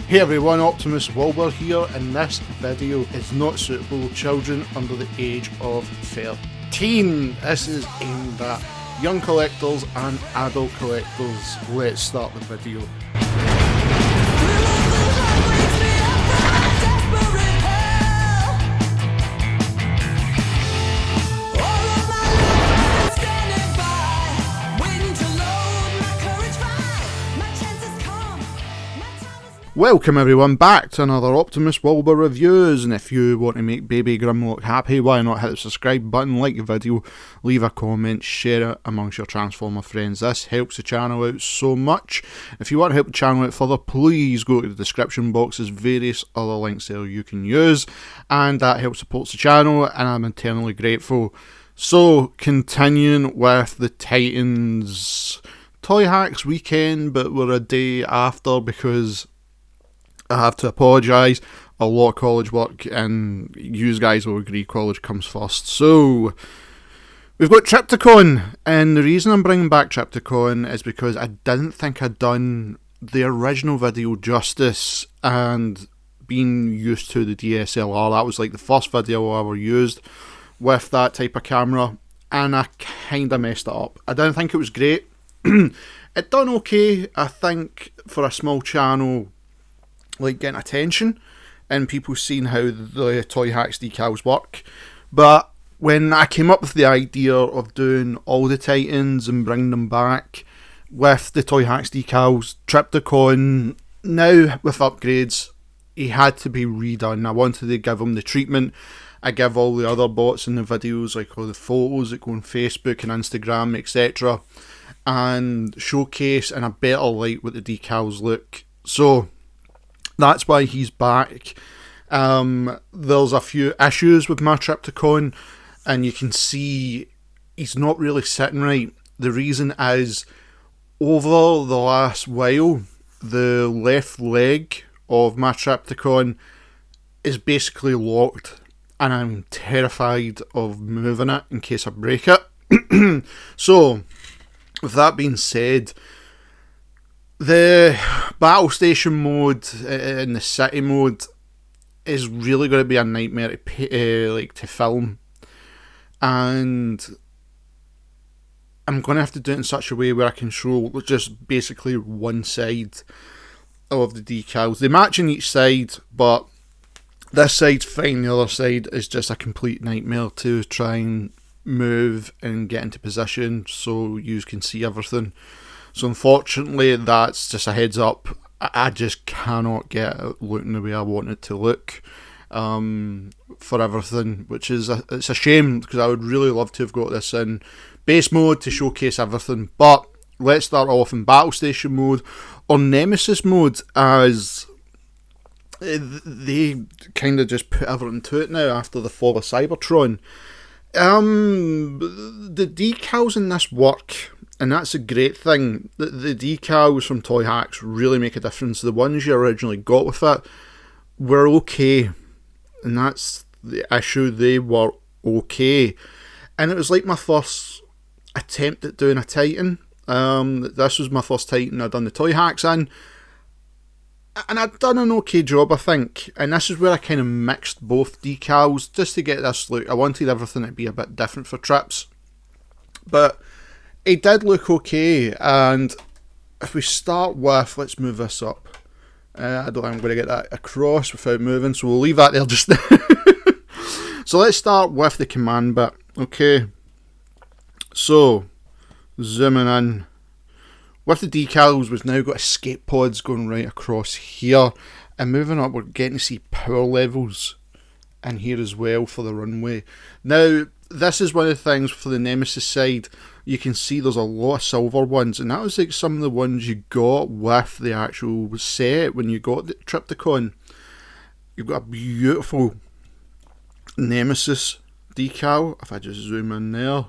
Hey everyone, Optimus Wilbur here, and this video is not suitable for children under the age of 13. This is aimed at young collectors and adult collectors. Let's start the video. Welcome everyone back to another Optimus Wilbur reviews, and if you want to make baby Grimlock happy, why not hit the subscribe button, like the video, leave a comment, share it amongst your Transformer friends. This helps the channel out so much. If you want to help the channel out further, please go to the description box. There's various other links there you can use, and that helps support the channel, and I'm eternally grateful. So, continuing with the Titans Toyhax weekend, but we're a day after because I have to apologise, a lot of college work, and you guys will agree college comes first. So, we've got Trypticon, and the reason I'm bringing back Trypticon is because I didn't think I'd done the original video justice, and being used to the DSLR, that was like the first video I ever used with that type of camera, and I kinda messed it up. I didn't think it was great. It done okay, I think, for a small channel, like getting attention and people seeing how the Toyhax decals work. But when I came up with the idea of doing all the Titans and bringing them back with the Toyhax decals, Trypticon, now with upgrades, he had to be redone. I wanted to give him the treatment I give all the other bots in the videos, like all the photos that go on Facebook and Instagram, etc., and showcase in a better light what the decals look. So that's why he's back. There's a few issues with my Trypticon, and you can see he's not really sitting right. The reason is, over the last while, the left leg of my Trypticon is basically locked, and I'm terrified of moving it in case I break it. So, with that being said, the battle station mode and the city mode is really going to be a nightmare to film, and I'm going to have to do it in such a way where I can show just basically one side of the decals. They match on each side, but this side's fine, the other side is just a complete nightmare to try and move and get into position so you can see everything. So unfortunately, that's just a heads up. I just cannot get it looking the way I want it to look for everything, which is it's a shame, because I would really love to have got this in base mode to showcase everything. But let's start off in battle station mode or Nemesis mode, as they kind of just put everything to it now after the fall of Cybertron. The decals in this work, and that's a great thing. The decals from Toyhax really make a difference. The ones you originally got with it were okay, and that's the issue. They were okay, and it was like my first attempt at doing a Titan. This was my first Titan I'd done the Toyhax in, and I'd done an okay job, I think. And this is where I kind of mixed both decals just to get this look. I wanted everything to be a bit different for Trips, but it did look okay. And if we start with, let's move this up. I don't think I'm going to get that across without moving, so we'll leave that there just now. So let's start with the command bit. Okay, so zooming in. With the decals, we've now got escape pods going right across here, and moving up, we're getting to see power levels in here as well for the runway. Now, this is one of the things for the Nemesis side. You can see there's a lot of silver ones, and that was like some of the ones you got with the actual set when you got the Trypticon. You've got a beautiful Nemesis decal, if I just zoom in there,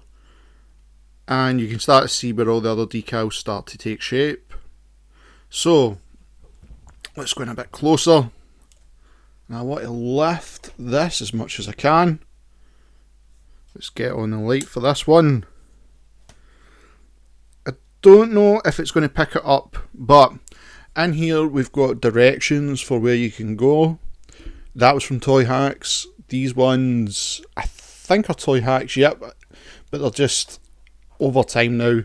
and you can start to see where all the other decals start to take shape. So, let's go in a bit closer. Now I want to lift this as much as I can. Let's get on the light for this one. I don't know if it's going to pick it up, but In here we've got directions for where you can go. That was from Toyhax. These ones I think are Toyhax, yep, but they're just over time now.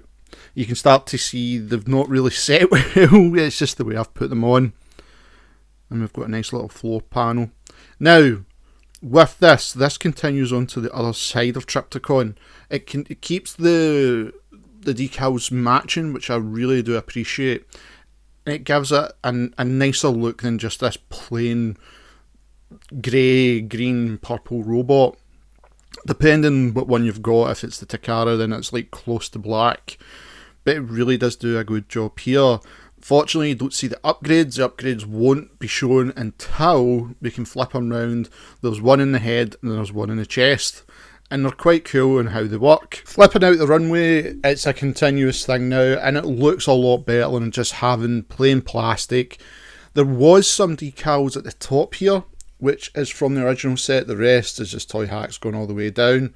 You can start to see they've not really set well. It's just the way I've put them on. And we've got a nice little floor panel. Now, with this continues on to the other side of Trypticon. It keeps the decals matching, which I really do appreciate. It gives it a nicer look than just this plain grey, green, purple robot. Depending what one you've got, if it's the Takara, then it's like close to black. But it really does do a good job here. Fortunately, you don't see the upgrades. The upgrades won't be shown until we can flip them round. There's one in the head and there's one in the chest. And they're quite cool in how they work. Flipping out the runway, it's a continuous thing now, and it looks a lot better than just having plain plastic. There was some decals at the top here, which is from the original set. The rest is just Toyhax going all the way down.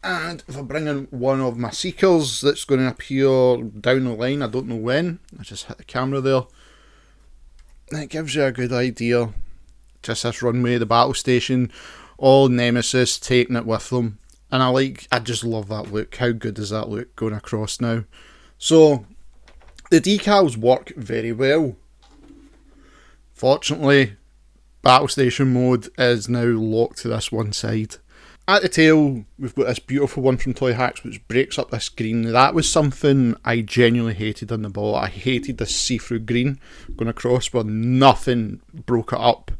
And if I bring in one of my seekers that's going to appear down the line, I don't know when. I just hit the camera there. And it gives you a good idea. Just this runway, the battle station, all Nemesis taking it with them. And I just love that look. How good does that look going across now? So, the decals work very well. Fortunately, battle station mode is now locked to this one side. At the tail, we've got this beautiful one from Toyhax which breaks up this green. That was something I genuinely hated on the ball. I hated this see-through green going across, but nothing broke it up.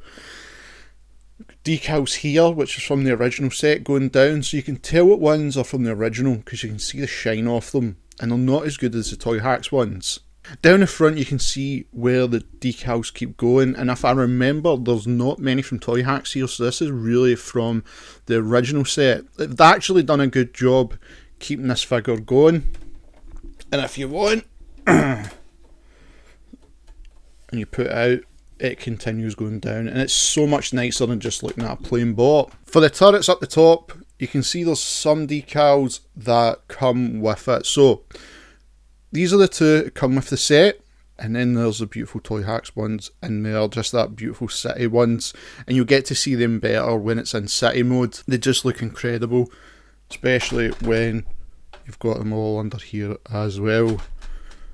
Decals here, which is from the original set, going down, so you can tell what ones are from the original because you can see the shine off them, and they're not as good as the Toyhax ones. Down the front you can see where the decals keep going, and if I remember, there's not many from Toyhax here, so this is really from the original set. They've actually done a good job keeping this figure going. And if you want, and you put it out, it continues going down, and it's so much nicer than just looking at a plain bot. For the turrets up the top, you can see there's some decals that come with it. So these are the two that come with the set, and then there's the beautiful Toyhax ones in there, just that beautiful city ones, and you'll get to see them better when it's in city mode. They just look incredible, especially when you've got them all under here as well.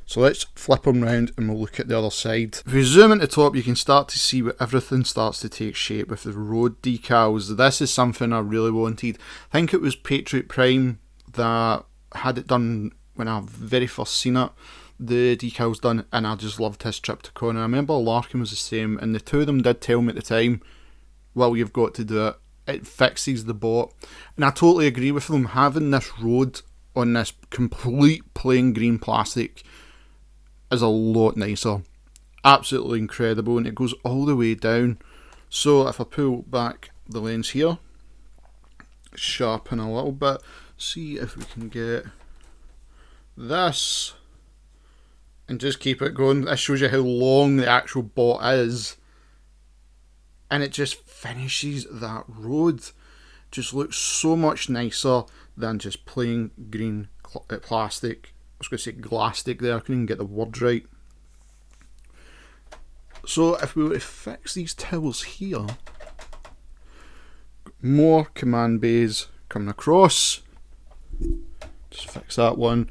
So let's flip them round and we'll look at the other side. If we zoom into the top, you can start to see where everything starts to take shape with the road decals. This is something I really wanted. I think it was Patriot Prime that had it done when I very first seen it, the decals done, and I just loved his Trypticon. And I remember Larkin was the same, and the two of them did tell me at the time, well, you've got to do it. It fixes the bot. And I totally agree with them. Having this road on this complete plain green plastic is a lot nicer. Absolutely incredible, and it goes all the way down. So if I pull back the lens here, sharpen a little bit, see if we can get this and just keep it going. This shows you how long the actual bot is, and it just finishes that road. Just looks so much nicer than just plain green plastic. I was going to say glastic there, I couldn't even get the word right. So if we were to fix these towers here, more command bays coming across, just fix that one,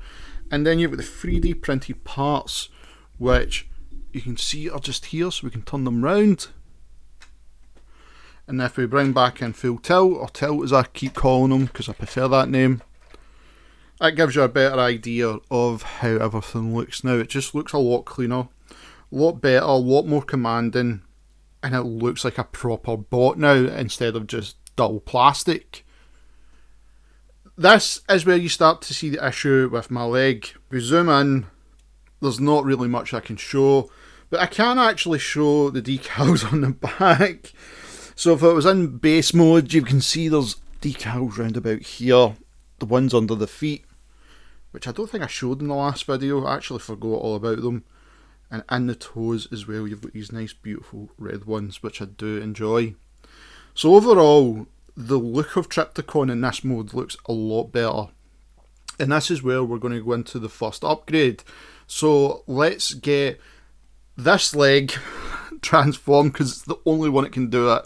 and then you've got the 3D printed parts which you can see are just here, so we can turn them round. And if we bring back in full tilt, or tilt as I keep calling them because I prefer that name, that gives you a better idea of how everything looks now. It just looks a lot cleaner, a lot better, a lot more commanding, and it looks like a proper bot now instead of just dull plastic. This is where you start to see the issue with my leg. If we zoom in, there's not really much I can show, but I can actually show the decals on the back. So if it was in base mode, you can see there's decals round about here, the ones under the feet, which I don't think I showed in the last video. I actually forgot all about them. And in the toes as well, you've got these nice beautiful red ones, which I do enjoy. So overall, the look of Trypticon in this mode looks a lot better. And this is where we're going to go into the first upgrade. So let's get this leg transformed because it's the only one that can do it.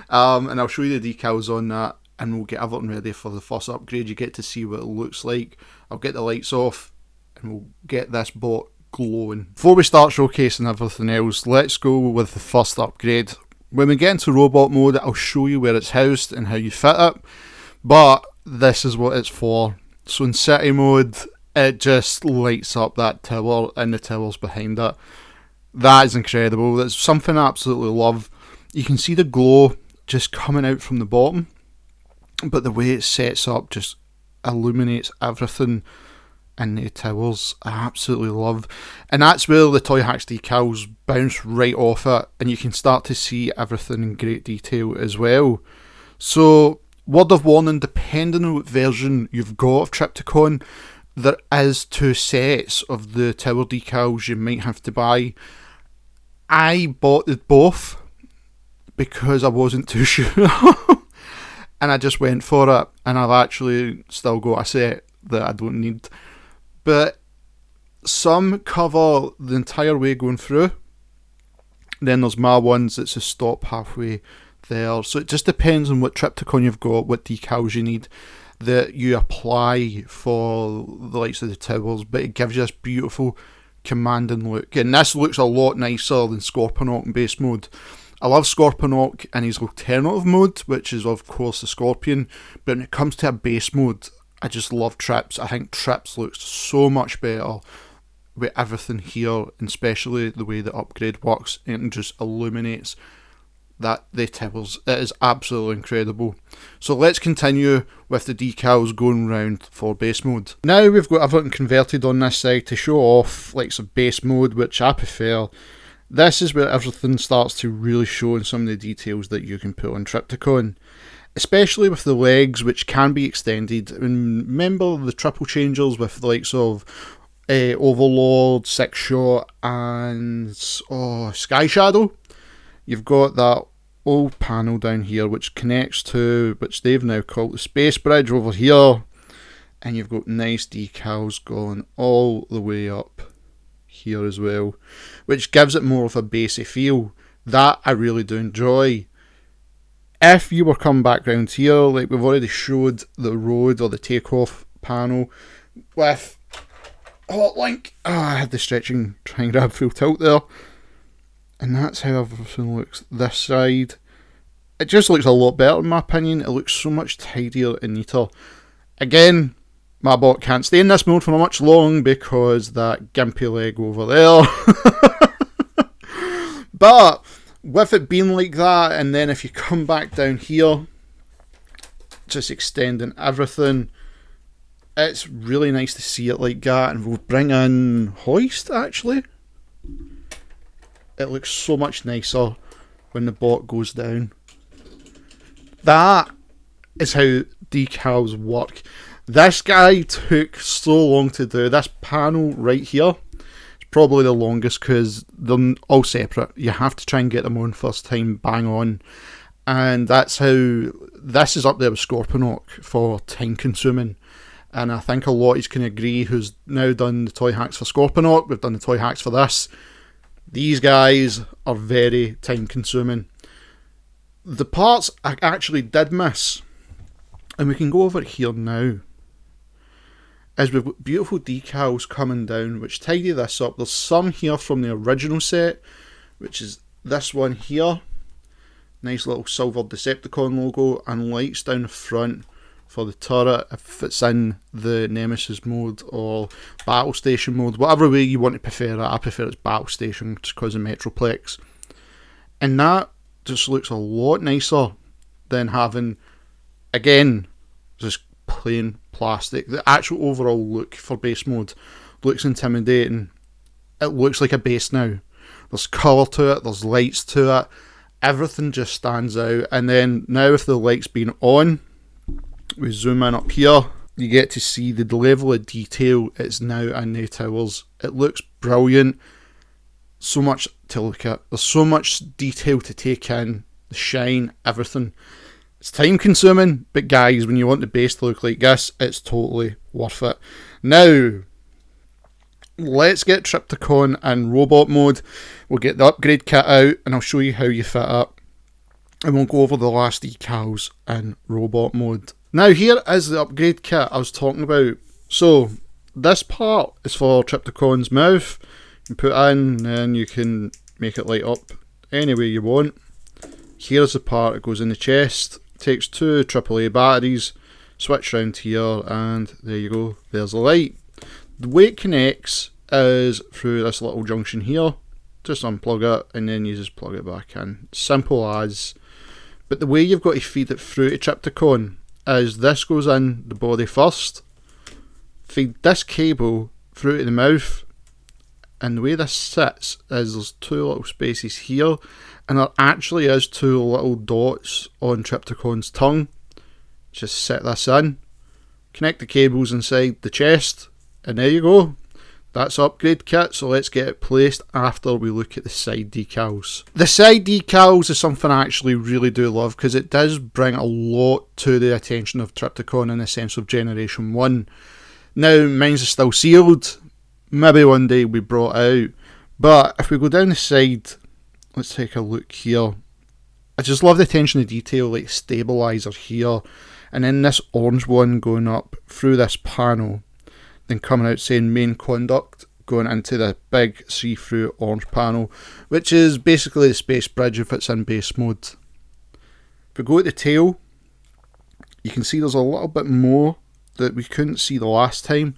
And I'll show you the decals on that, and we'll get everything ready for the first upgrade. You get to see what it looks like. I'll get the lights off, and we'll get this bot glowing. Before we start showcasing everything else, let's go with the first upgrade. When we get into robot mode, I'll show you where it's housed and how you fit it, but this is what it's for. So in city mode, it just lights up that tower and the towers behind it. That is incredible. That's something I absolutely love. You can see the glow just coming out from the bottom, but the way it sets up just illuminates everything in the towers. I absolutely love. And that's where the Toyhax decals bounce right off it, and you can start to see everything in great detail as well. So, word of warning, depending on what version you've got of Trypticon, there is 2 sets of the tower decals you might have to buy. I bought both because I wasn't too sure. And I just went for it, and I've actually still got a set that I don't need. But some cover the entire way going through. Then there's my ones that's a stop halfway there. So it just depends on what Trypticon you've got, what decals you need that you apply for the likes of the towers. But it gives you this beautiful commanding look. And this looks a lot nicer than Scorponok in base mode. I love Scorponok in his alternative mode, which is of course the Scorpion. But when it comes to a base mode, I just love Trips. I think Trips looks so much better with everything here, and especially the way the upgrade works. It just illuminates that the towers. It is absolutely incredible. So let's continue with the decals going round for base mode. Now we've got everything converted on this side to show off like some base mode, which I prefer. This is where everything starts to really show in some of the details that you can put on Trypticon. Especially with the legs, which can be extended. And remember the triple changers with the likes of Overlord, Six Shot, and Sky Shadow. You've got that old panel down here which connects to, which they've now called the Space Bridge over here. And you've got nice decals going all the way up here as well, which gives it more of a basey feel. That I really do enjoy. If you were coming back round here, like we've already showed the road or the takeoff panel with Hotlink. I had the stretching try and grab full tilt there. And that's how everything looks this side. It just looks a lot better in my opinion. It looks so much tidier and neater. Again, my bot can't stay in this mode for much long because that gimpy leg over there. But with it being like that, and then if you come back down here, just extending everything, it's really nice to see it like that. And we'll bring in Hoist actually. It looks so much nicer when the bot goes down. That is how decals work. This guy took so long to do. This panel right here, probably the longest because they're all separate. You have to try and get them on first time, bang on. And that's how this is up there with Scorponok for time consuming. And I think a lot is can agree who's now done the Toyhax for Scorponok. We've done the Toyhax for this. These guys are very time consuming. The parts I actually did miss, and we can go over it here now, is we've got beautiful decals coming down which tidy this up. There's some here from the original set, which is this one here. Nice little silver Decepticon logo, and lights down the front for the turret if it's in the Nemesis mode or Battle Station mode. Whatever way you want to prefer it. I prefer it's Battle Station just because of Metroplex. And that just looks a lot nicer than having, again, just plain plastic. The actual overall look for base mode looks intimidating. It looks like a base now. There's colour to it, there's lights to it, everything just stands out. And then now with the lights being on, we zoom in up here, you get to see the level of detail it's now in the towers. It looks brilliant. So much to look at. There's so much detail to take in. The shine, everything. It's time consuming, but guys, when you want the base to look like this, it's totally worth it. Now, let's get Trypticon in robot mode. We'll get the upgrade kit out and I'll show you how you fit it. And we'll go over the last decals in robot mode. Now here is the upgrade kit I was talking about. So this part is for Trypticon's mouth. You put it in and you can make it light up any way you want. Here's the part that goes in the chest. Takes 2 AAA batteries. Switch round here and there you go. There's the light. The way it connects is through this little junction here. Just unplug it and then you just plug it back in. Simple as. But the way you've got to feed it through to Trypticon is this goes in the body first. Feed this cable through to the mouth. And the way this sits is there's 2 little spaces here. And there actually is 2 little dots on Trypticon's tongue. Just set this in. Connect the cables inside the chest. And there you go. That's upgrade kit, so let's get it placed after we look at the side decals. The side decals is something I actually really do love because it does bring a lot to the attention of Trypticon in the sense of Generation 1. Now, mine's is still sealed. Maybe one day we brought out. But if we go down the side, let's take a look here. I just love the attention to detail, like stabilizer here. And then this orange one going up through this panel. Then coming out saying main conduct, going into the big see-through orange panel, which is basically the space bridge if it's in base mode. If we go at the tail, you can see there's a little bit more that we couldn't see the last time.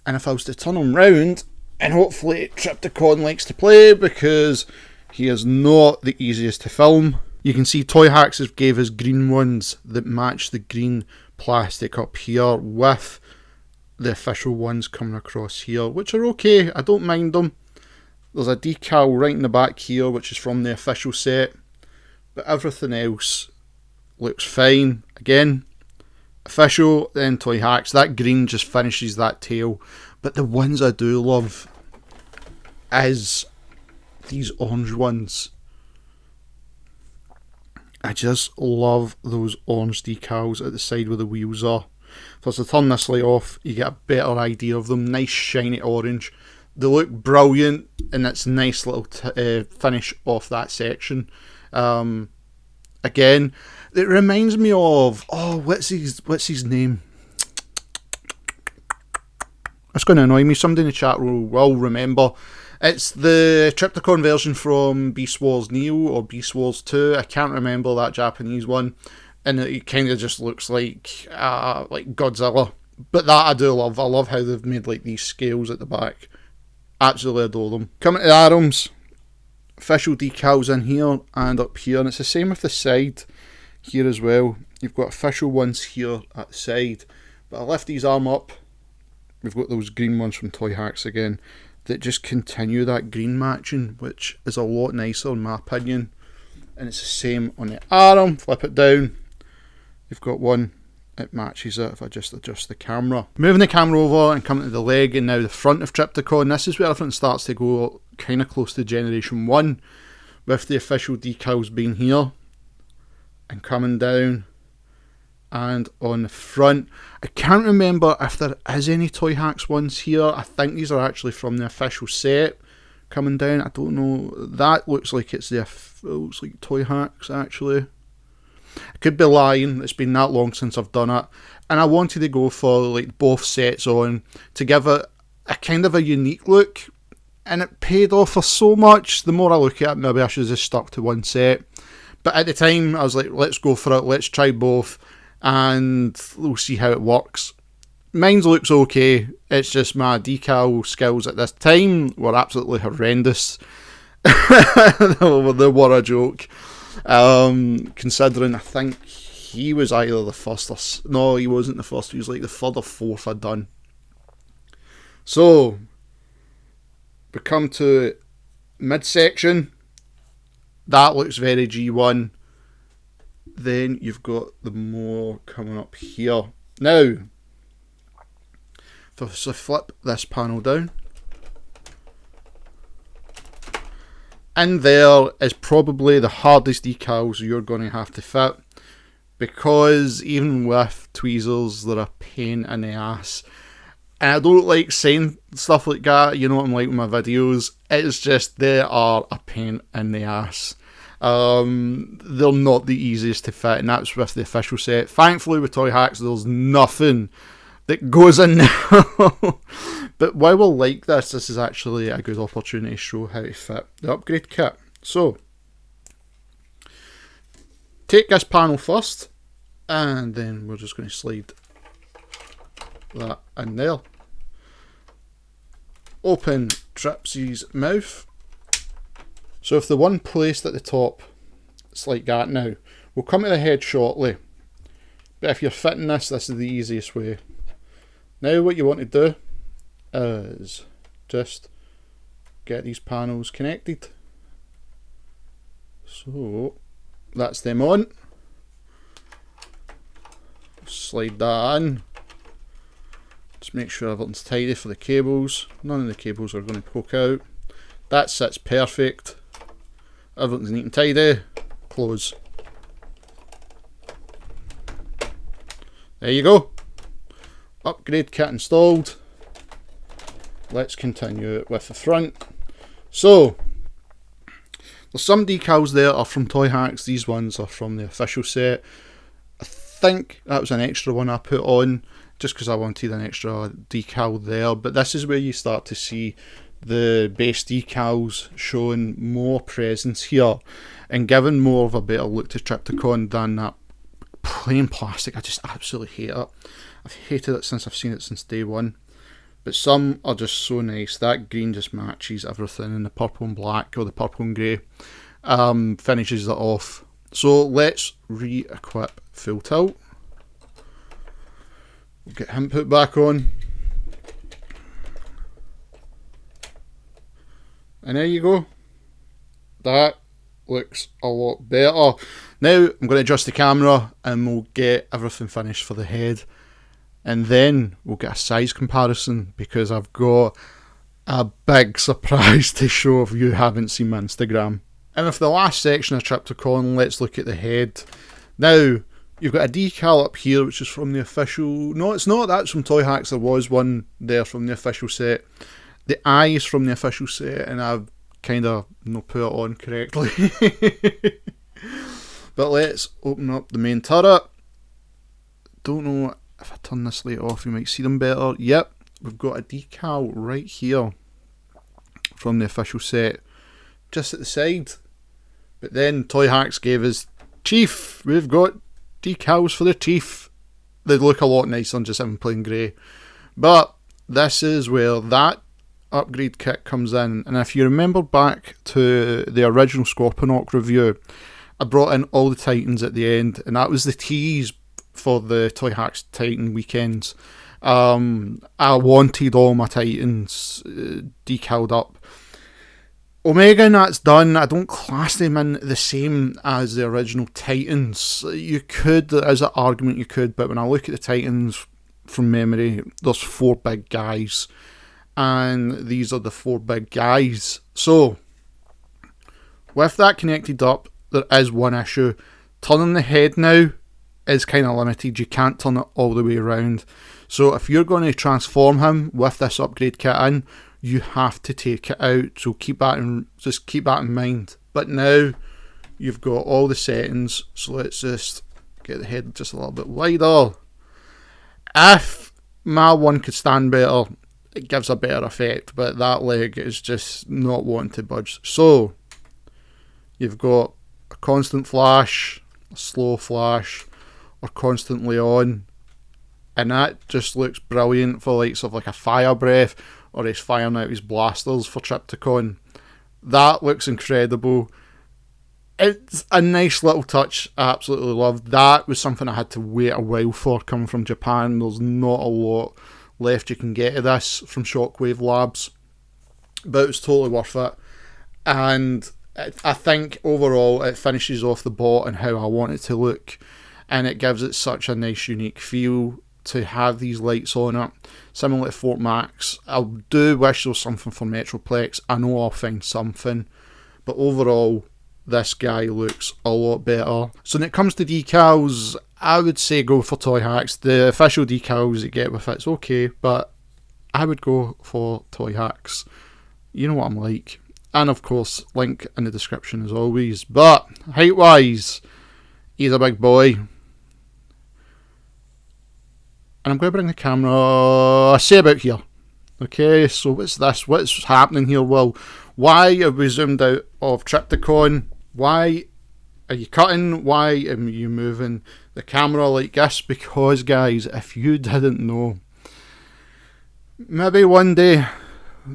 And if I was to turn him round, and hopefully Trypticon likes to play because he is not the easiest to film. You can see Toyhax have gave us green ones that match the green plastic up here with the official ones coming across here, which are okay. I don't mind them. There's a decal right in the back here, which is from the official set, but everything else looks fine. Again, official, then Toyhax. That green just finishes that tail, but the ones I do love is these orange ones. I just love those orange decals at the side where the wheels are. So as I turn this light off, you get a better idea of them. Nice shiny orange. They look brilliant, and it's a nice little finish off that section. Again, it reminds me of, what's his name? It's going to annoy me. Somebody in the chat will remember. It's the Trypticon version from Beast Wars Neo or Beast Wars 2. I can't remember that Japanese one. And it kind of just looks like Godzilla. But that I do love. I love how they've made like these scales at the back. Absolutely adore them. Coming to the arms. Official decals in here and up here. And it's the same with the side here as well. You've got official ones here at the side. But I lift these arm up. We've got those green ones from Toyhax again. That just continue that green matching. Which is a lot nicer in my opinion. And it's the same on the arm. Flip it down. You've got one, it matches it if I just adjust the camera. Moving the camera over and coming to the leg and now the front of Trypticon. This is where everything starts to go kind of close to Generation 1 with the official decals being here and coming down and on the front. I can't remember if there is any Toyhax ones here. I think these are actually from the official set coming down. I don't know. That looks like it's looks like Toyhax actually. I could be lying, it's been that long since I've done it, and I wanted to go for like both sets on to give it a kind of a unique look, and it paid off for so much. The more I look at it, maybe I should have just stuck to one set, but at the time I was like, let's go for it, let's try both and we'll see how it works. Mine looks okay, it's just my decal skills at this time were absolutely horrendous. They were a joke. Considering I think he was either the first or no, he wasn't the first, he was like the third or fourth I'd done. So we come to midsection. That looks very G1. Then you've got the more coming up here. Now if I flip this panel down, in there is probably the hardest decals you're going to have to fit, because even with tweezers they're a pain in the ass. And I don't like saying stuff like that, you know what I'm like with my videos. It's just, they are a pain in the ass. They're not the easiest to fit, and that's with the official set. Thankfully with Toyhax, there's nothing that goes in there. But while we're like this is actually a good opportunity to show how to fit the upgrade kit. So, take this panel first, and then we're just going to slide that in there. Open Tripsy's mouth. So if the one placed at the top, it's like that now. We'll come to the head shortly, but if you're fitting this is the easiest way. Now what you want to do is just get these panels connected. So that's them on. Slide that in. Just make sure everything's tidy for the cables. None of the cables are going to poke out. That sits perfect. Everything's neat and tidy. Close. There you go. Upgrade kit installed. Let's continue with the front. So, there's some decals there are from Toyhax. These ones are from the official set. I think that was an extra one I put on just because I wanted an extra decal there. But this is where you start to see the base decals showing more presence here and giving more of a better look to Trypticon than that plain plastic. I just absolutely hate it. I've hated it since I've seen it since day one. But some are just so nice. That green just matches everything, and the purple and black, or the purple and grey, finishes it off. So let's re-equip Full Tilt. We'll get him put back on. And there you go. That looks a lot better. Now I'm going to adjust the camera and we'll get everything finished for the head. And then we'll get a size comparison because I've got a big surprise to show if you haven't seen my Instagram. And with the last section of Trypticon, let's look at the head. Now, you've got a decal up here which is from the official... No, it's not. That's from Toyhax. There was one there from the official set. The eye is from the official set, and I've kind of not put it on correctly. But let's open up the main turret. Don't know if I turn this light off you might see them better. Yep, we've got a decal right here from the official set, just at the side. But then Toyhax gave us Chief. We've got decals for the Chief. They look a lot nicer than just having plain grey. But this is where that upgrade kit comes in. And if you remember back to the original Scorponok review, I brought in all the Titans at the end, and that was the tease for the Toyhax Titan weekends. I wanted all my Titans decaled up. Omega, and that's done. I don't class them in the same as the original Titans. You could, there is an argument you could, but when I look at the Titans from memory, there's 4 big guys, and these are the 4 big guys. So, with that connected up, there is one issue. Turning the head now is kind of limited. You can't turn it all the way around. So if you're going to transform him with this upgrade kit in, you have to take it out. So keep that in mind. But now you've got all the settings. So let's just get the head just a little bit wider. If my one could stand better, it gives a better effect. But that leg is just not wanting to budge. So you've got a constant flash, a slow flash, or constantly on, and that just looks brilliant for likes of like a fire breath, or he's firing out his blasters for Trypticon. That looks incredible. It's a nice little touch. I absolutely love that. Was something I had to wait a while for coming from Japan. There's not a lot left you can get of this from Shockwave Labs, but it was totally worth it. And I think overall it finishes off the bot and how I want it to look, and it gives it such a nice unique feel to have these lights on it, similar to Fort Max. I do wish there was something for Metroplex. I know I'll find something, but overall this guy looks a lot better. So when it comes to decals, I would say go for Toyhax. The official decals you get with it's okay, but I would go for Toyhax. You know what I'm like. And of course, link in the description as always. But height-wise, he's a big boy. And I'm going to bring the camera, say about here. Okay, so what's this? What's happening here? Well, why have we zoomed out of Trypticon? Why are you cutting? Why are you moving the camera like this? Because, guys, if you didn't know, maybe one day,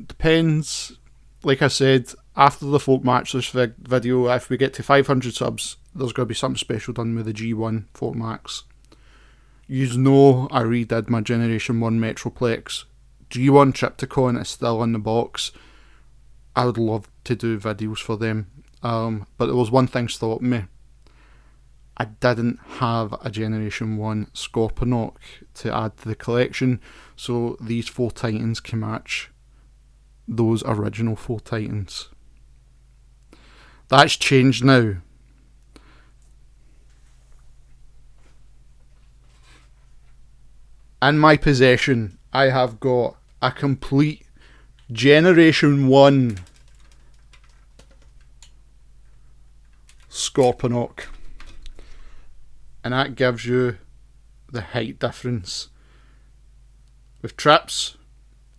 depends, like I said, after the folk matchless video, if we get to 500 subs, there's going to be something special done with the G1 folk max. You know I redid my Generation 1 Metroplex. G1 Trypticon is still in the box. I would love to do videos for them. But there was one thing stopping me. I didn't have a Generation 1 Scorponok to add to the collection, so these 4 Titans can match those original 4 Titans. That's changed now. In my possession, I have got a complete Generation 1 Scorponok. And that gives you the height difference. With Trips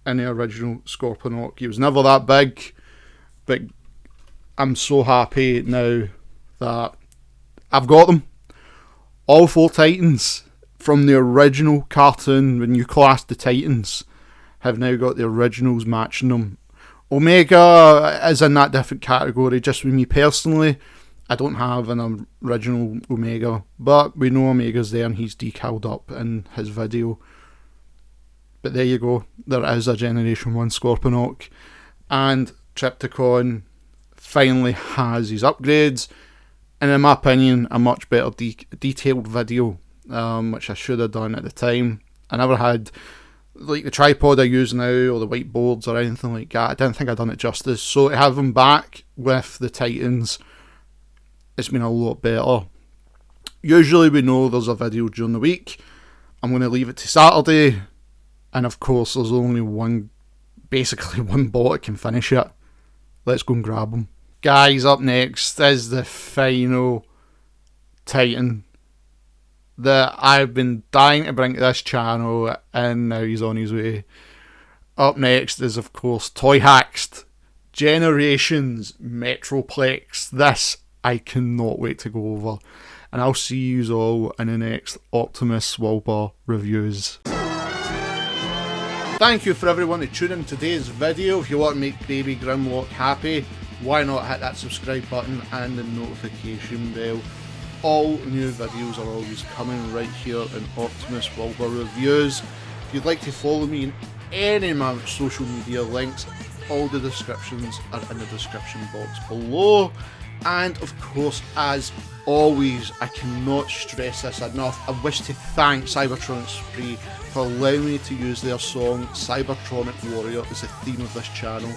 in the original Scorponok, he was never that big, but I'm so happy now that I've got them. All 4 Titans from the original cartoon, when you classed the Titans, have now got the originals matching them. Omega is in that different category. Just with me personally, I don't have an original Omega, but we know Omega's there and he's decaled up in his video. But there you go, there is a Generation 1 Scorponok, and Trypticon finally has his upgrades, and in my opinion, a much better detailed video, which I should have done at the time. I never had like the tripod I use now, or the whiteboards or anything like that. I didn't think I'd done it justice, so to have him back with the Titans, it's been a lot better. Usually we know there's a video during the week. I'm going to leave it to Saturday, and of course there's only basically one bot that can finish it. Let's go and grab him. Guys, up next is the final Titan that I've been dying to bring to this channel, and now he's on his way. Up next is of course Toyhax Generations Metroplex. This I cannot wait to go over, and I'll see you all in the next Optimus Wilbur reviews. Thank you for everyone to tune in today's video. If you want to make Baby Grimlock happy, why not hit that subscribe button and the notification bell. All new videos are always coming right here in Optimus Wilbur reviews. If you'd like to follow me in any of my social media links, all the descriptions are in the description box below. And of course, as always, I cannot stress this enough, I wish to thank Cybertronic Spree for allowing me to use their song Cybertronic Warrior as the theme of this channel.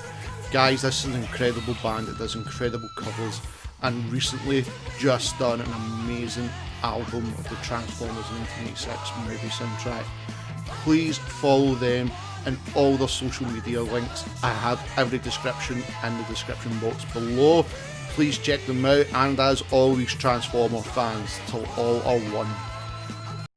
Guys, this is an incredible band that does incredible covers, and recently just done an amazing album of the Transformers 1986 movie soundtrack. Please follow them and all their social media links. I have every description in the description box below. Please check them out, and as always, Transformer fans, till all are one.